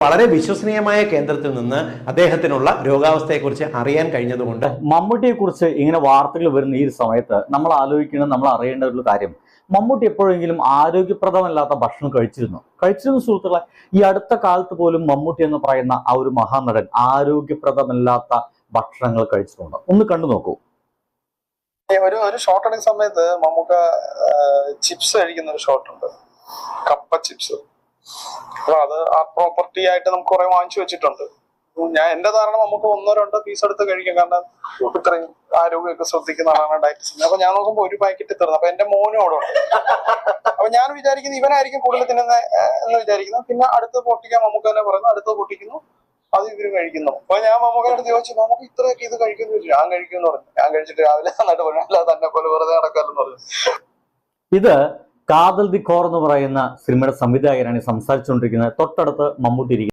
വളരെ വിശ്വസനീയമായ കേന്ദ്രത്തിൽ നിന്ന് അദ്ദേഹത്തിനുള്ള രോഗാവസ്ഥയെക്കുറിച്ച് അറിയാൻ കഴിഞ്ഞതുകൊണ്ട് മമ്മൂട്ടിയെ കുറിച്ച് ഇങ്ങനെ വാർത്തകൾ വരുന്ന ഈ സമയത്ത് നമ്മൾ ആലോചിക്കണം, നമ്മൾ അറിയേണ്ട ഒരു കാര്യം, മമ്മൂട്ടി എപ്പോഴെങ്കിലും ആരോഗ്യപ്രദമല്ലാത്ത ഭക്ഷണം കഴിച്ചിരുന്നു സുഹൃത്തുക്കളെ. ഈ അടുത്ത കാലത്ത് പോലും മമ്മൂട്ടി എന്ന് പറയുന്ന ആ ഒരു മഹാനടൻ ആരോഗ്യപ്രദമല്ലാത്ത ഭക്ഷണങ്ങൾ കഴിച്ചിട്ടുണ്ട്. ഒന്ന് കണ്ടു നോക്കൂ. ഒരു ഷോട്ട് എടുക്കുന്ന സമയത്ത് മമ്മൂക്ക ചിപ്സ് കഴിക്കുന്ന ഒരു ഷോട്ട് ഉണ്ട്, കപ്പ ചിപ്സ്. അപ്പൊ അത് ആ പ്രോപ്പർട്ടി ആയിട്ട് നമുക്ക് കുറെ വാങ്ങിച്ചു വെച്ചിട്ടുണ്ട്. ഞാൻ എന്റെ ധാരണ നമുക്ക് 1-2 പീസ് എടുത്ത് കഴിക്കാം, കാരണം ഇത്രയും ആരോഗ്യമൊക്കെ ശ്രദ്ധിക്കുന്ന ആളാണ് ഡയറ്റിസ്റ്റ്. അപ്പൊ ഞാൻ നോക്കുമ്പോ ഒരു പാക്കറ്റ് തീർന്നു. അപ്പൊ എന്റെ മോനും അവിടെ ഉണ്ട്. അപ്പൊ ഞാൻ വിചാരിക്കുന്നത് ഇവനായിരിക്കും കൂടുതൽ തിന്നുന്ന എന്ന് വിചാരിക്കുന്നു. പിന്നെ അടുത്ത് പൊട്ടിക്കാൻ മമ്മൂക്ക തന്നെ പറയുന്നു, അടുത്ത് പൊട്ടിക്കുന്നു, അത് ഇവര് കഴിക്കുന്നു. അപ്പൊ ഞാൻ മമ്മൂക്കയോട് ചോദിച്ചു, നമുക്ക് ഇത്രയൊക്കെ ഇത് കഴിക്കുന്നു? ഞാൻ കഴിക്കുമെന്ന് പറഞ്ഞു. ഞാൻ കഴിച്ചിട്ട് രാവിലെ നന്നായിട്ട് പറഞ്ഞു, അല്ല തന്നെ പോലെ വെറുതെ നടക്കാമെന്ന് പറഞ്ഞു. ഇത് കാതൽ ദി കോർ എന്ന് പറയുന്ന സിനിമയുടെ സംവിധായകനാണ് സംസാരിച്ചുകൊണ്ടിരിക്കുന്നത്. തൊട്ടടുത്ത് മമ്മൂട്ടി ഇരിക്കുന്നത്.